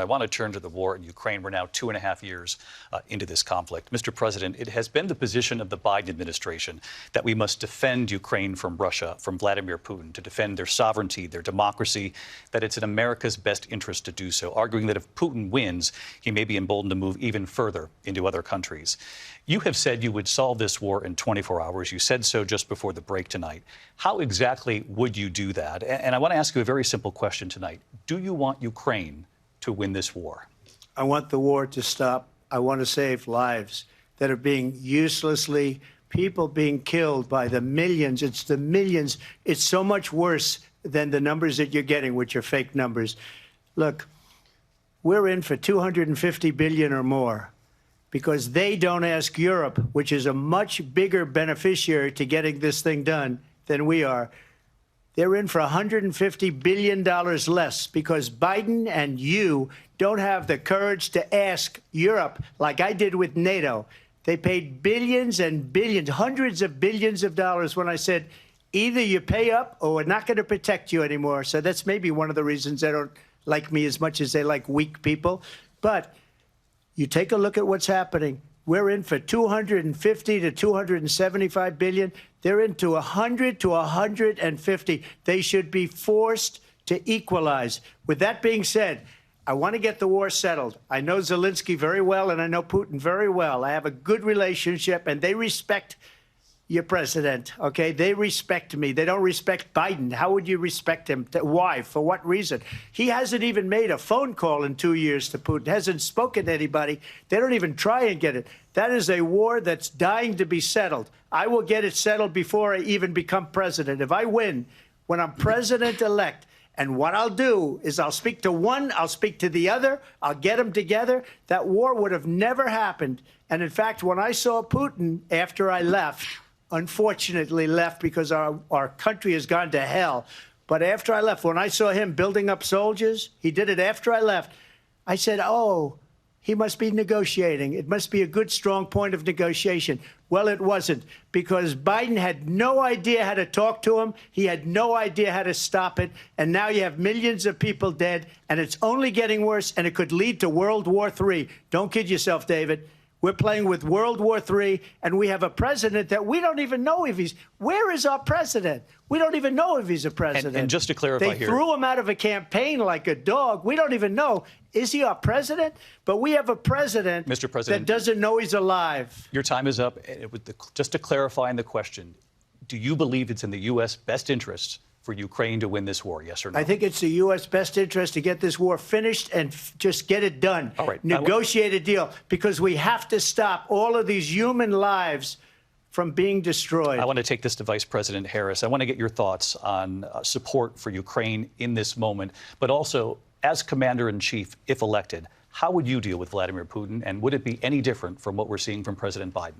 I want to turn to the war in Ukraine. We're now 2.5 years into this conflict. Mr. President, it has been the position of the Biden administration that we must defend Ukraine from Russia, from Vladimir Putin, to defend their sovereignty, their democracy, that it's in America's best interest to do so, arguing that if Putin wins, he may be emboldened to move even further into other countries. You have said you would solve this war in 24 hours. You said so just before the break tonight. How exactly would you do that? And I want to ask you a very simple question tonight. Do you want Ukraine to win this war? I want the war to stop. I want to save lives that are being uselessly, people being killed by the millions. It's the millions. It's so much worse than the numbers that you're getting, which are fake numbers. Look, we're in for 250 billion or more because they don't ask Europe, which is a much bigger beneficiary to getting this thing done than we are. They're in for $150 billion less because Biden and you don't have the courage to ask Europe like I did with NATO. They paid billions and billions, hundreds of billions of dollars when I said, either you pay up or we're not going to protect you anymore. So that's maybe one of the reasons they don't like me as much as they like weak people. But you take a look at what's happening. We're in for 250 to 275 billion. They're into 100 to 150. They should be forced to equalize. With that being said, I want to get the war settled. I know Zelensky very well, and I know Putin very well. I have a good relationship, and they respect your president, okay? They respect me. They don't respect Biden. How would you respect him? Why? For what reason? He hasn't even made a phone call in 2 years to Putin, hasn't spoken to anybody. They don't even try and get it. That is a war that's dying to be settled. I will get it settled before I even become president. If I win, when I'm president-elect, and what I'll do is I'll speak to one, I'll speak to the other, I'll get them together. That war would have never happened. And in fact, when I saw Putin after I left, unfortunately left because our country has gone to hell. But after I left, when I saw him building up soldiers, he did it after I left, I said, oh, he must be negotiating. It must be a good, strong point of negotiation. Well, it wasn't, because Biden had no idea how to talk to him. He had no idea how to stop it. And now you have millions of people dead, and it's only getting worse, and it could lead to World War III. Don't kid yourself, David. We're playing with World War III, and we have a president that we don't even know if he's... Where is our president? We don't even know if he's a president. And just to clarify they threw him out of a campaign like a dog. We don't even know. Is he our president? But we have a president, Mr. President, that doesn't know he's alive. Your time is up. Just to clarify in the question, do you believe it's in the U.S. best interest for Ukraine to win this war, yes or no? I think it's the U.S. best interest to get this war finished and just get it done. All right. Negotiate a deal, because we have to stop all of these human lives from being destroyed. I want to take this to Vice President Harris. I want to get your thoughts on support for Ukraine in this moment, but also, as Commander-in-Chief, if elected, how would you deal with Vladimir Putin, and would it be any different from what we're seeing from President Biden?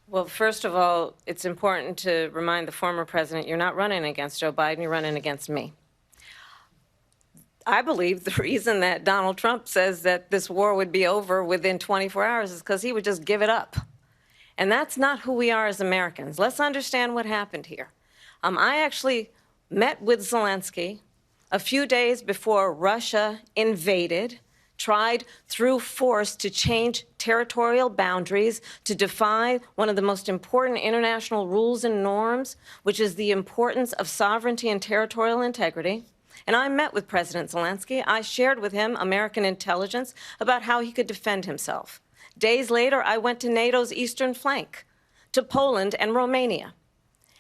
Well, first of all, it's important to remind the former president you're not running against Joe Biden, you're running against me. I believe the reason that Donald Trump says that this war would be over within 24 hours is because he would just give it up. And that's not who we are as Americans. Let's understand what happened here. I actually met with Zelensky a few days before Russia invaded, tried through force to change territorial boundaries, to defy one of the most important international rules and norms, which is the importance of sovereignty and territorial integrity. And I met with President Zelensky. I shared with him American intelligence about how he could defend himself. Days later, I went to NATO's eastern flank, to Poland and Romania.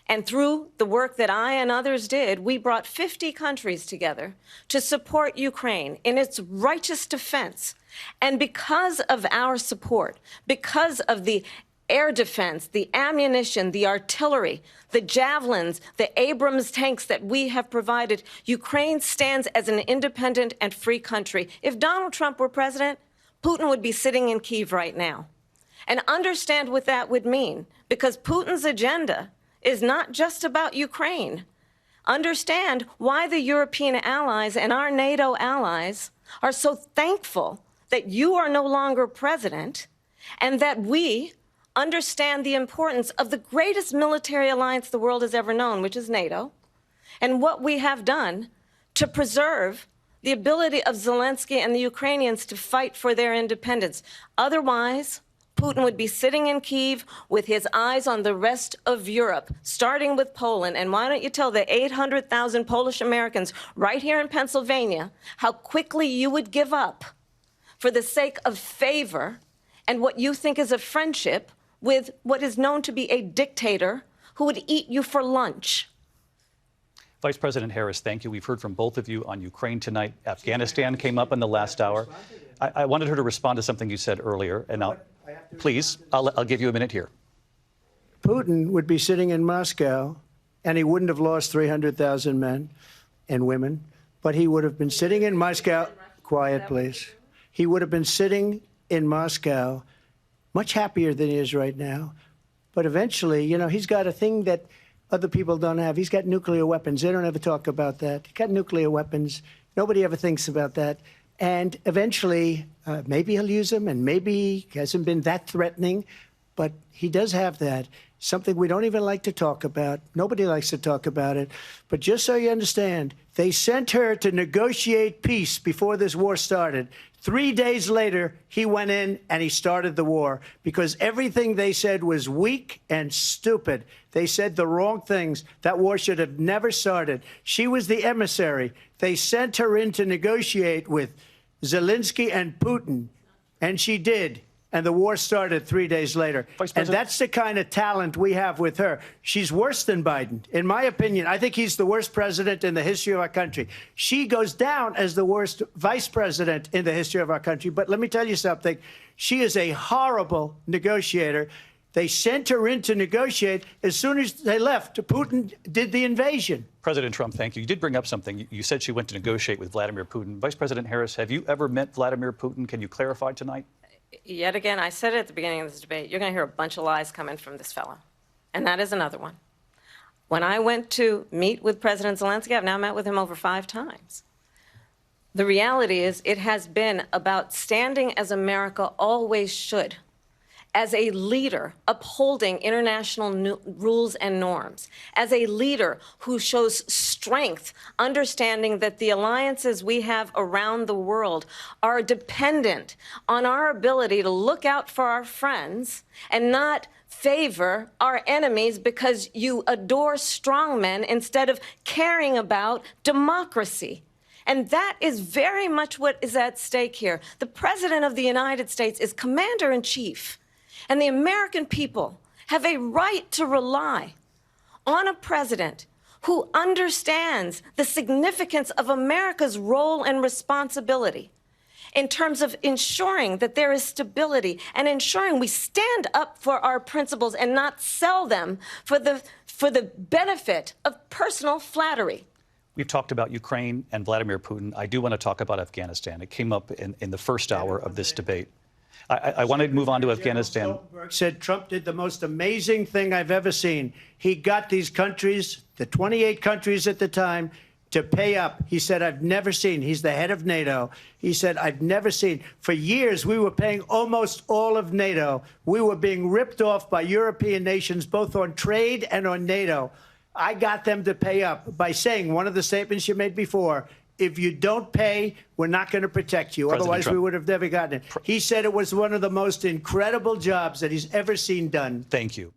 And through the work that I and others did, we brought 50 countries together to support Ukraine in its righteous defense. And because of our support, because of the air defense, the ammunition, the artillery, the javelins, the Abrams tanks that we have provided, Ukraine stands as an independent and free country. If Donald Trump were president, Putin would be sitting in Kyiv right now. And understand what that would mean, because Putin's agenda is not just about Ukraine. Understand why the European allies and our NATO allies are so thankful that you are no longer president, and that we understand the importance of the greatest military alliance the world has ever known, which is NATO, and what we have done to preserve the ability of Zelensky and the Ukrainians to fight for their independence. Otherwise, Putin would be sitting in Kyiv with his eyes on the rest of Europe, starting with Poland. And why don't you tell the 800,000 Polish Americans right here in Pennsylvania how quickly you would give up for the sake of favor and what you think is a friendship with what is known to be a dictator who would eat you for lunch. Vice President Harris, thank you. We've heard from both of you on Ukraine tonight. Afghanistan came up in the last hour. I wanted her to respond to something you said earlier, and I'll give you a minute here. Putin would be sitting in Moscow, and he wouldn't have lost 300,000 men and women, but he would have been sitting in Moscow. Quiet, please. He would have been sitting in Moscow, much happier than he is right now. But eventually, you know, he's got a thing that other people don't have. He's got nuclear weapons. They don't ever talk about that. He's got nuclear weapons. Nobody ever thinks about that. And eventually, maybe he'll use them, and maybe he hasn't been that threatening, but he does have that. Something we don't even like to talk about. Nobody likes to talk about it. But just so you understand, they sent her to negotiate peace before this war started. 3 days later, he went in and he started the war because everything they said was weak and stupid. They said the wrong things. That war should have never started. She was the emissary. They sent her in to negotiate with Zelensky and Putin, and she did. And the war started 3 days later. And that's the kind of talent we have with her. She's worse than Biden. In my opinion, I think he's the worst president in the history of our country. She goes down as the worst vice president in the history of our country. But let me tell you something. She is a horrible negotiator. They sent her in to negotiate. As soon as they left, Putin did the invasion. President Trump, thank you. You did bring up something. You said she went to negotiate with Vladimir Putin. Vice President Harris, have you ever met Vladimir Putin? Can you clarify tonight? Yet again, I said it at the beginning of this debate, you're going to hear a bunch of lies coming from this fellow. And that is another one. When I went to meet with President Zelensky, I've now met with him over 5 times. The reality is it has been about standing as America always should, as a leader upholding international rules and norms, as a leader who shows strength, understanding that the alliances we have around the world are dependent on our ability to look out for our friends and not favor our enemies because you adore strongmen instead of caring about democracy. And that is very much what is at stake here. The President of the United States is commander-in-chief. And the American people have a right to rely on a president who understands the significance of America's role and responsibility in terms of ensuring that there is stability and ensuring we stand up for our principles and not sell them for the benefit of personal flattery. We've talked about Ukraine and Vladimir Putin. I do want to talk about Afghanistan. It came up in the first hour of this debate. I want to move on to Afghanistan. Said Trump did the most amazing thing I've ever seen. He got these countries, the 28 countries at the time, to pay up. He said, I've never seen. He's the head of NATO. He said, I've never seen. For years, we were paying almost all of NATO. We were being ripped off by European nations, both on trade and on NATO. I got them to pay up by saying one of the statements you made before, if you don't pay, we're not going to protect you. President Otherwise, Trump. we would have never gotten it. He said it was one of the most incredible jobs that he's ever seen done. Thank you.